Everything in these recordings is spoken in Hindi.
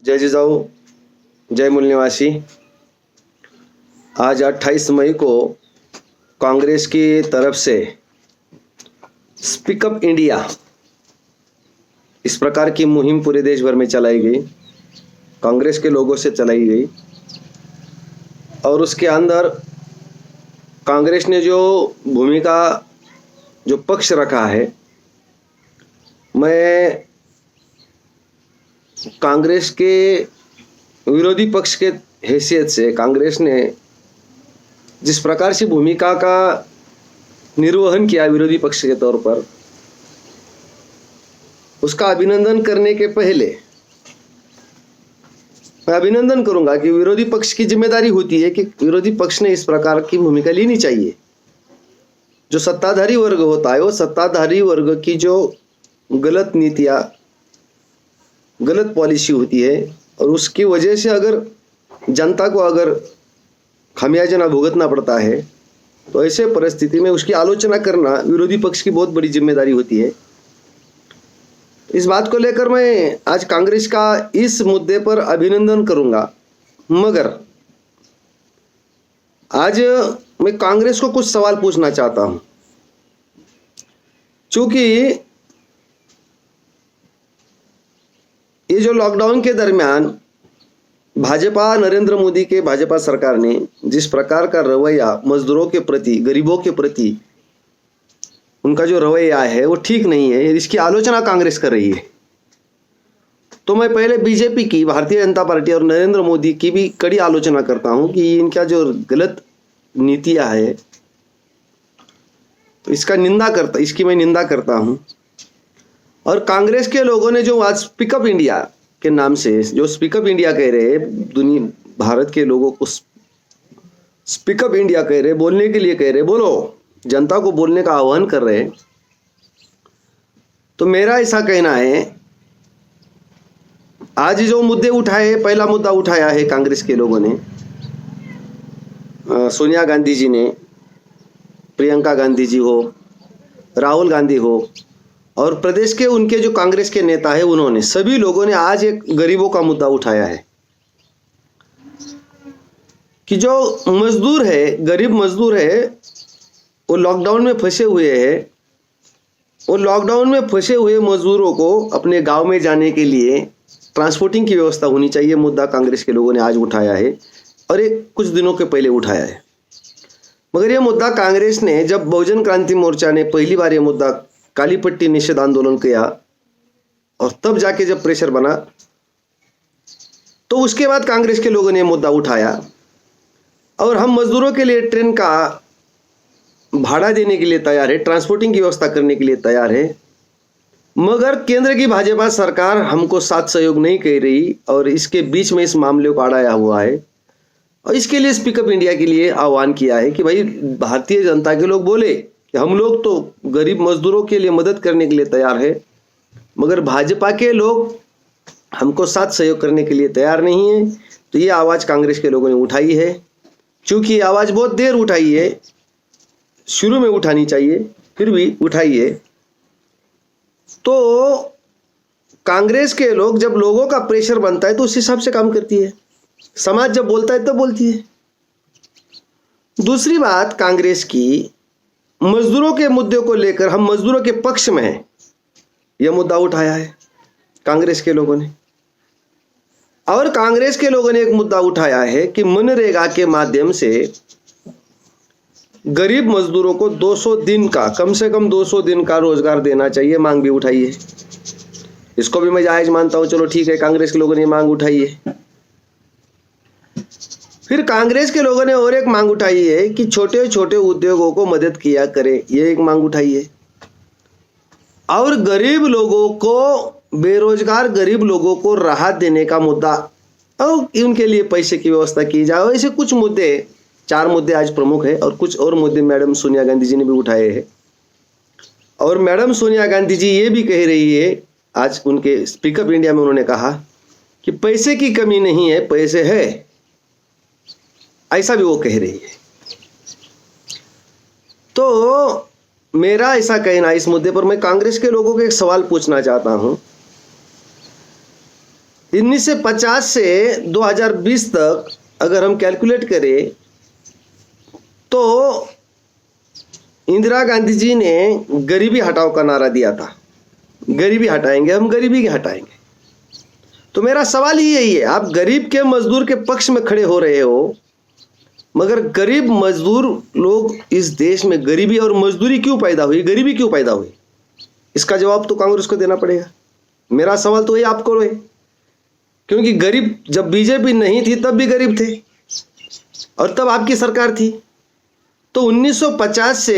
जय जिजाऊ, जय मूल निवासी। आज 28 मई को कांग्रेस की तरफ से स्पीकअप इंडिया इस प्रकार की मुहिम पूरे देश भर में चलाई गई, कांग्रेस के लोगों से चलाई गई। और उसके अंदर कांग्रेस ने जो भूमिका, जो पक्ष रखा है, मैं कांग्रेस के विरोधी पक्ष के हैसियत से कांग्रेस ने जिस प्रकार से भूमिका का निर्वहन किया विरोधी पक्ष के तौर पर, उसका अभिनंदन करने के पहले मैं अभिनंदन करूंगा कि विरोधी पक्ष की जिम्मेदारी होती है कि विरोधी पक्ष ने इस प्रकार की भूमिका लेनी चाहिए। जो सत्ताधारी वर्ग होता है, वो सत्ताधारी वर्ग की जो गलत नीतियां, गलत पॉलिसी होती है और उसकी वजह से अगर जनता को अगर खामियाजा ना भुगतना पड़ता है, तो ऐसे परिस्थिति में उसकी आलोचना करना विरोधी पक्ष की बहुत बड़ी जिम्मेदारी होती है। इस बात को लेकर मैं आज कांग्रेस का इस मुद्दे पर अभिनंदन करूंगा। मगर आज मैं कांग्रेस को कुछ सवाल पूछना चाहता हूं, क्योंकि ये जो लॉकडाउन के दरमियान भाजपा, नरेंद्र मोदी के भाजपा सरकार ने जिस प्रकार का रवैया मजदूरों के प्रति, गरीबों के प्रति उनका जो रवैया है वो ठीक नहीं है, इसकी आलोचना कांग्रेस कर रही है। तो मैं पहले बीजेपी की, भारतीय जनता पार्टी और नरेंद्र मोदी की भी कड़ी आलोचना करता हूं कि इनका जो गलत नीतियां है, तो इसकी मैं निंदा करता हूं। और कांग्रेस के लोगों ने जो आज स्पीकअप इंडिया के नाम से जो स्पीकअप इंडिया कह रहे हैं, दुनिया भारत के लोगों को स्पीकअप इंडिया कह रहे, बोलने के लिए कह रहे, बोलो, जनता को बोलने का आह्वान कर रहे हैं। तो मेरा ऐसा कहना है, आज जो मुद्दे उठाए, पहला मुद्दा उठाया है कांग्रेस के लोगों ने, सोनिया गांधी जी ने, प्रियंका गांधी जी हो, राहुल गांधी हो, और प्रदेश के उनके जो कांग्रेस के नेता है, उन्होंने सभी लोगों ने आज एक गरीबों का मुद्दा उठाया है कि जो मजदूर है, गरीब मजदूर है, वो लॉकडाउन में फंसे हुए हैं। वो लॉकडाउन में फंसे हुए मजदूरों को अपने गांव में जाने के लिए ट्रांसपोर्टिंग की व्यवस्था होनी चाहिए। मुद्दा कांग्रेस के लोगों ने आज उठाया है और एक कुछ दिनों के पहले उठाया है। मगर यह मुद्दा कांग्रेस ने, जब बहुजन क्रांति मोर्चा ने पहली बार यह मुद्दा काली पट्टी निषेध आंदोलन किया और तब जाके जब प्रेशर बना, तो उसके बाद कांग्रेस के लोगों ने मुद्दा उठाया और हम मजदूरों के लिए ट्रेन का भाड़ा देने के लिए तैयार है, ट्रांसपोर्टिंग की व्यवस्था करने के लिए तैयार है। मगर केंद्र की भाजपा सरकार हमको साथ सहयोग नहीं कर रही और इसके बीच में इस मामले को अड़ाया हुआ है। और इसके लिए स्पीकअप इंडिया के लिए आह्वान किया है कि भाई, भारतीय जनता के लोग बोले कि हम लोग तो गरीब मजदूरों के लिए मदद करने के लिए तैयार है, मगर भाजपा के लोग हमको साथ सहयोग करने के लिए तैयार नहीं है। तो ये आवाज़ कांग्रेस के लोगों ने उठाई है। चूंकि ये आवाज़ बहुत देर उठाई है, शुरू में उठानी चाहिए, फिर भी उठाई है। तो कांग्रेस के लोग, जब लोगों का प्रेशर बनता है तो उस हिसाब से काम करती है। समाज जब बोलता है तब बोलती है। दूसरी बात, कांग्रेस की मजदूरों के मुद्दे को लेकर, हम मजदूरों के पक्ष में हैं, यह मुद्दा उठाया है कांग्रेस के लोगों ने। और कांग्रेस के लोगों ने एक मुद्दा उठाया है कि मनरेगा के माध्यम से गरीब मजदूरों को 200 दिन का, कम से कम 200 दिन का रोजगार देना चाहिए, मांग भी उठाई है। इसको भी मैं जायज मानता हूं, चलो ठीक है, कांग्रेस के लोगों ने मांग उठाई है। फिर कांग्रेस के लोगों ने और एक मांग उठाई है कि छोटे छोटे उद्योगों को मदद किया करे, ये एक मांग उठाई है। और गरीब लोगों को, बेरोजगार गरीब लोगों को राहत देने का मुद्दा और उनके लिए पैसे की व्यवस्था की जाए। ऐसे कुछ मुद्दे, 4 मुद्दे आज प्रमुख है। और कुछ और मुद्दे मैडम सोनिया गांधी जी ने भी उठाए हैं। और मैडम सोनिया गांधी जी ये भी कह रही है, आज उनके स्पीकअप इंडिया में उन्होंने कहा कि पैसे की कमी नहीं है, पैसे है, ऐसा भी वो कह रही है। तो मेरा ऐसा कहना, इस मुद्दे पर मैं कांग्रेस के लोगों को एक सवाल पूछना चाहता हूं 1950 से 2020 तक अगर हम कैलकुलेट करें तो इंदिरा गांधी जी ने गरीबी हटाओ का नारा दिया था, गरीबी हटाएंगे हम, गरीबी हटाएंगे। तो मेरा सवाल ही यही है, आप गरीब के मजदूर के पक्ष में खड़े हो रहे हो, मगर गरीब मजदूर लोग इस देश में गरीबी और मजदूरी क्यों पैदा हुई, गरीबी क्यों पैदा हुई, इसका जवाब तो कांग्रेस को देना पड़ेगा। मेरा सवाल तो ये आपको है, क्योंकि गरीब जब बीजेपी नहीं थी तब भी गरीब थे और तब आपकी सरकार थी। तो 1950 से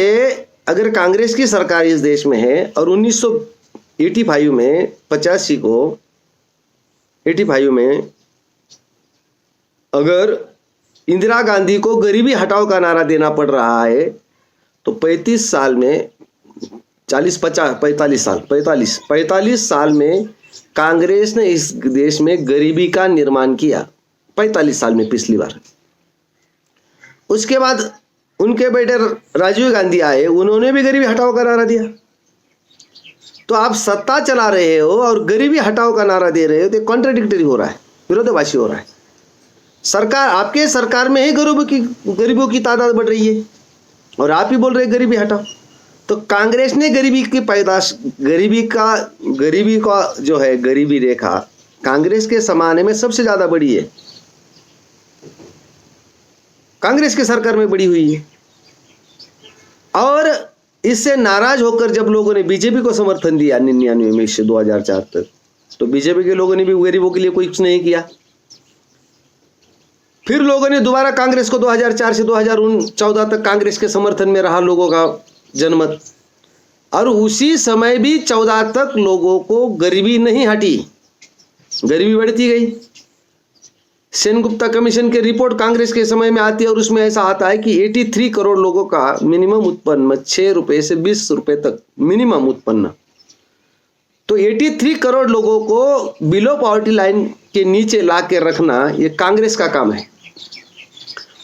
अगर कांग्रेस की सरकार इस देश में है और 1985 में 85 में अगर इंदिरा गांधी को गरीबी हटाओ का नारा देना पड़ रहा है, तो 35 साल में 45 साल में कांग्रेस ने इस देश में गरीबी का निर्माण किया, 45 साल में पिछली बार। उसके बाद उनके बेटे राजीव गांधी आए, उन्होंने भी गरीबी हटाओ का नारा दिया। तो आप सत्ता चला रहे हो और गरीबी हटाओ का नारा दे रहे हो, तो कॉन्ट्राडिक्टरी हो रहा है, विरोधाभासी हो रहा है। सरकार, आपके सरकार में ही गरीबों की तादाद बढ़ रही है और आप ही बोल रहे गरीबी हटाओ। तो कांग्रेस ने गरीबी की पैदाश, गरीबी का जो है गरीबी रेखा कांग्रेस के जमाने में सबसे ज्यादा बड़ी है, कांग्रेस के सरकार में बड़ी हुई है। और इससे नाराज होकर जब लोगों ने बीजेपी को समर्थन दिया 99 में से 2004 तक, तो बीजेपी के लोगों ने भी गरीबों के लिए कुछ नहीं किया। फिर लोगों ने दोबारा कांग्रेस को 2004 से 2014 तक कांग्रेस के समर्थन में रहा लोगों का जनमत, और उसी समय भी 14 तक लोगों को गरीबी नहीं हटी, गरीबी बढ़ती गई। सेनगुप्ता कमीशन की रिपोर्ट कांग्रेस के समय में आती है और उसमें ऐसा आता है कि 83 करोड़ लोगों का मिनिमम उत्पन्न 6 रुपए से 20 रुपए तक मिनिमम उत्पन्न। तो 83 करोड़ लोगों को बिलो पॉवर्टी लाइन के नीचे ला के रखना ये कांग्रेस का काम है,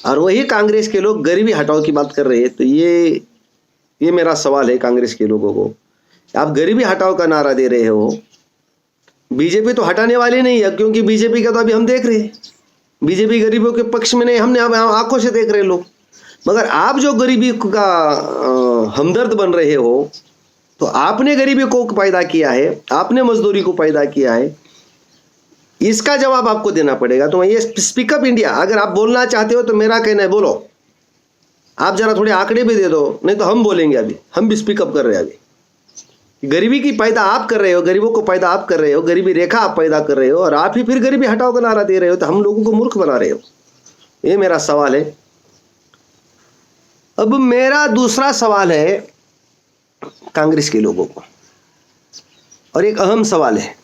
और वही कांग्रेस के लोग गरीबी हटाओ की बात कर रहे हैं। तो ये मेरा सवाल है कांग्रेस के लोगों को, आप गरीबी हटाओ का नारा दे रहे हो, बीजेपी तो हटाने वाली नहीं है, क्योंकि बीजेपी का तो अभी हम देख रहे हैं, बीजेपी गरीबों के पक्ष में नहीं, हमने आंखों से देख रहे लोग। मगर आप जो गरीबी का हमदर्द बन रहे हो, तो आपने गरीबी को पैदा किया है, आपने मजदूरी को पैदा किया है, इसका जवाब आपको देना पड़ेगा। तो ये स्पीकअप इंडिया, अगर आप बोलना चाहते हो तो मेरा कहना है बोलो, आप जरा थोड़े आंकड़े भी दे दो, नहीं तो हम बोलेंगे। अभी हम भी स्पीकअप कर रहे हैं। अभी गरीबी की पैदा आप कर रहे हो, गरीबों को पैदा आप कर रहे हो, गरीबी रेखा आप पैदा कर रहे हो, और आप ही फिर गरीबी हटाओ का नारा दे रहे हो, तो हम लोगों को मूर्ख बना रहे हो। ये मेरा सवाल है। अब मेरा दूसरा सवाल है कांग्रेस के लोगों को, और एक अहम सवाल है।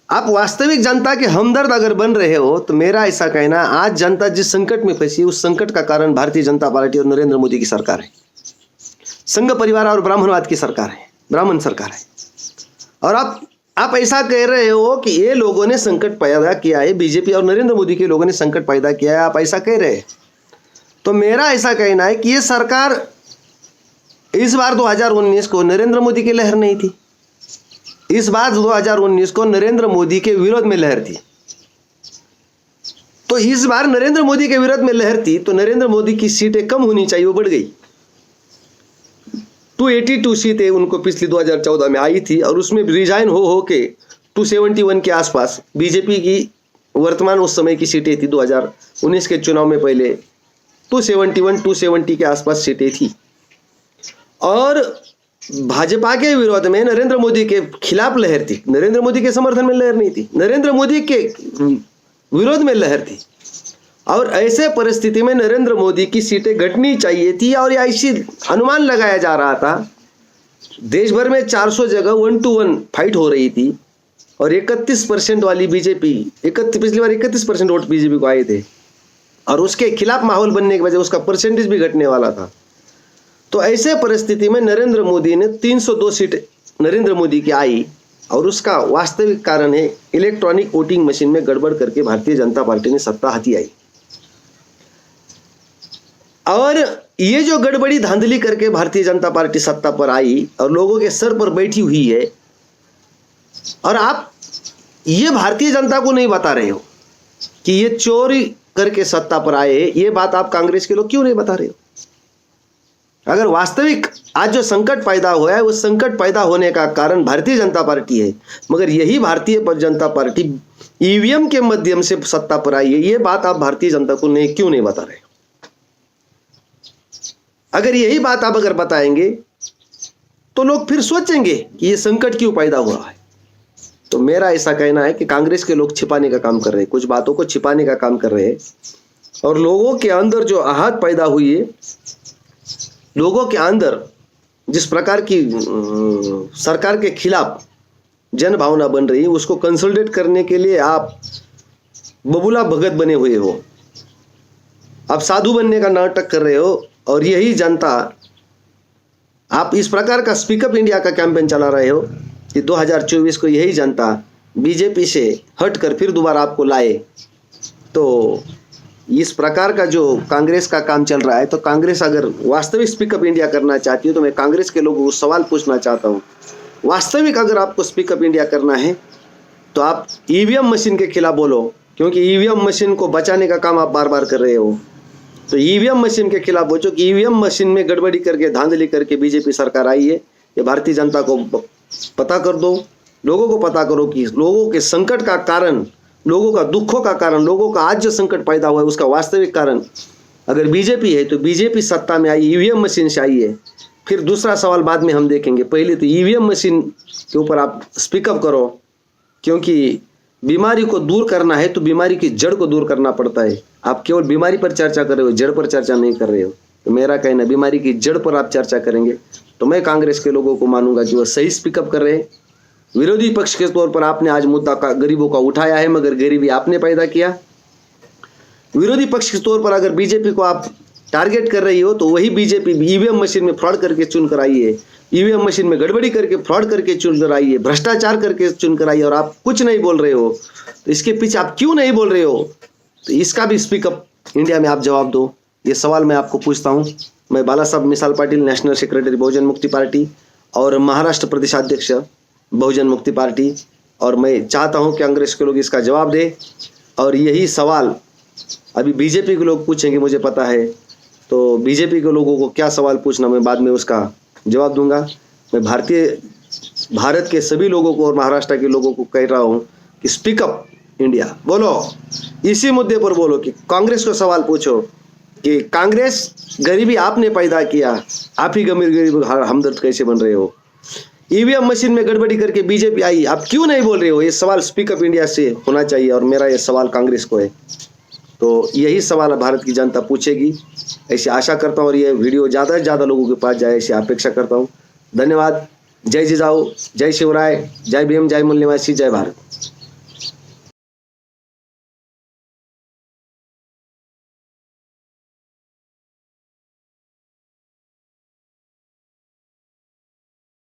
आप वास्तविक जनता के हमदर्द अगर बन रहे हो, तो मेरा ऐसा कहना, आज जनता जिस संकट में फंसी है, उस संकट का कारण भारतीय जनता पार्टी और नरेंद्र मोदी की सरकार है, संघ परिवार और ब्राह्मणवाद की सरकार है, ब्राह्मण सरकार है। और आप ऐसा कह रहे हो कि ये लोगों ने संकट पैदा किया है, बीजेपी और नरेंद्र मोदी के लोगों ने संकट पैदा किया है, आप ऐसा कह रहे हैं। तो मेरा ऐसा कहना है कि ये सरकार इस बार 2019 को नरेंद्र मोदी की लहर नहीं थी, इस बार 2019 को नरेंद्र मोदी के विरोध में लहर थी। तो इस बार नरेंद्र मोदी के विरोध में लहर थी, तो नरेंद्र मोदी की सीटें कम होनी चाहिए, वो बढ़ गई। 282 सीटें उनको पिछली 2014 में आई थी, और उसमें रिजाइन हो के 271 के आसपास बीजेपी की वर्तमान उस समय की सीटें थी। 2019 के चुनाव में पहले 270 के आसपास सीटें थी, और भाजपा के विरोध में नरेंद्र मोदी के खिलाफ लहर थी, नरेंद्र मोदी के समर्थन में लहर नहीं थी, नरेंद्र मोदी के विरोध में लहर थी। और ऐसे परिस्थिति में नरेंद्र मोदी की सीटें घटनी चाहिए थी, और ऐसी अनुमान लगाया जा रहा था। देश भर में 400 जगह 1 to 1 फाइट हो रही थी, और 31% वाली बीजेपी, पिछली बार 31% वोट बीजेपी को आए थे, और उसके खिलाफ माहौल बनने की वजह उसका परसेंटेज भी घटने वाला था। तो ऐसे परिस्थिति में नरेंद्र मोदी ने 302 सीट नरेंद्र मोदी की आई, और उसका वास्तविक कारण है इलेक्ट्रॉनिक वोटिंग मशीन में गड़बड़ करके भारतीय जनता पार्टी ने सत्ता हाथी आई। और ये जो गड़बड़ी धांधली करके भारतीय जनता पार्टी सत्ता पर आई और लोगों के सर पर बैठी हुई है, और आप ये भारतीय जनता को नहीं बता रहे हो कि ये चोरी करके सत्ता पर आए, ये बात आप कांग्रेस के लोग क्यों नहीं बता रहे हो? अगर वास्तविक आज जो संकट पैदा हुआ है, वो संकट पैदा होने का कारण भारतीय जनता पार्टी है, मगर यही भारतीय जनता पार्टी ईवीएम के माध्यम से सत्ता पर आई है, ये बात आप भारतीय जनता को क्यों नहीं बता रहे? अगर यही बात आप अगर बताएंगे तो लोग फिर सोचेंगे कि ये संकट क्यों पैदा हुआ है। तो मेरा ऐसा कहना है कि कांग्रेस के लोग छिपाने का काम कर रहे हैं, कुछ बातों को छिपाने का काम कर रहे हैं, और लोगों के अंदर जो आहत पैदा हुई है, लोगों के अंदर जिस प्रकार की सरकार के खिलाफ जन भावना बन रही है, उसको कंसोलिडेट करने के लिए आप बबूला भगत बने हुए हो, आप साधु बनने का नाटक कर रहे हो, और यही जनता, आप इस प्रकार का स्पीकअप इंडिया का कैंपेन चला रहे हो कि 2024 को यही जनता बीजेपी से हटकर फिर दोबारा आपको लाए। तो इस प्रकार का जो कांग्रेस का काम चल रहा है, तो कांग्रेस अगर वास्तविक स्पीकअप इंडिया करना चाहती है तो मैं कांग्रेस के लोगों को सवाल पूछना चाहता हूँ, वास्तविक अगर आपको स्पीकअप इंडिया करना है तो आप ईवीएम मशीन के खिलाफ बोलो, क्योंकि ईवीएम मशीन को बचाने का काम आप बार बार कर रहे हो। तो ईवीएम मशीन के खिलाफ बोलो कि ईवीएम मशीन में गड़बड़ी करके, धांधली करके बीजेपी सरकार आई है, ये भारतीय जनता को पता कर दो, लोगों को पता करो कि लोगों के संकट का कारण, लोगों का दुखों का कारण, लोगों का आज जो संकट पैदा हुआ है उसका वास्तविक कारण अगर बीजेपी है तो बीजेपी सत्ता में आई ईवीएम मशीन से आई है। फिर दूसरा सवाल बाद में हम देखेंगे, पहले तो ईवीएम मशीन के ऊपर आप स्पीकअप करो, क्योंकि बीमारी को दूर करना है तो बीमारी की जड़ को दूर करना पड़ता है। आप केवल बीमारी पर चर्चा कर रहे हो, जड़ पर चर्चा नहीं कर रहे हो। तो मेरा कहना, बीमारी की जड़ पर आप चर्चा करेंगे तो मैं कांग्रेस के लोगों को मानूंगा कि वो सही स्पीकअप कर रहे हैं। विरोधी पक्ष के तौर पर आपने आज मुद्दा का गरीबों का उठाया है, मगर गरीबी आपने पैदा किया। विरोधी पक्ष के तौर पर अगर बीजेपी को आप टारगेट कर रही हो तो वही बीजेपी ईवीएम मशीन में फ्रॉड करके चुन कर आई है, ईवीएम मशीन में गड़बड़ी करके फ्रॉड करके चुन कर आई है, भ्रष्टाचार करके चुन कर आई है, और आप कुछ नहीं बोल रहे हो। तो इसके पीछे आप क्यों नहीं बोल रहे हो? तो इसका भी स्पीकअप इंडिया में आप जवाब दो। ये सवाल मैं आपको पूछता हूँ। मैं बाला साहब मिसाल पाटिल, नेशनल सेक्रेटरी बहुजन मुक्ति पार्टी और महाराष्ट्र प्रदेशाध्यक्ष बहुजन मुक्ति पार्टी, और मैं चाहता हूँ कि कांग्रेस के लोग इसका जवाब दें। और यही सवाल अभी बीजेपी के लोग पूछेंगे, मुझे पता है। तो बीजेपी के लोगों को क्या सवाल पूछना, मैं बाद में उसका जवाब दूंगा। मैं भारत के सभी लोगों को और महाराष्ट्र के लोगों को कह रहा हूँ कि स्पीकअप इंडिया बोलो, इसी मुद्दे पर बोलो कि कांग्रेस को सवाल पूछो कि कांग्रेस, गरीबी आपने पैदा किया, आप ही गरीब हमदर्द कैसे बन रहे हो? ईवीएम मशीन में गड़बड़ी करके बीजेपी आई, आप क्यों नहीं बोल रहे हो? ये सवाल स्पीकअप इंडिया से होना चाहिए, और मेरा ये सवाल कांग्रेस को है। तो यही सवाल भारत की जनता पूछेगी, ऐसी आशा करता हूँ, और ये वीडियो ज़्यादा से ज़्यादा लोगों के पास जाए ऐसी अपेक्षा करता हूँ। धन्यवाद। जय जिजाऊ, जय शिवराय, जय भीम, जय मूल निवासी, जय भारत।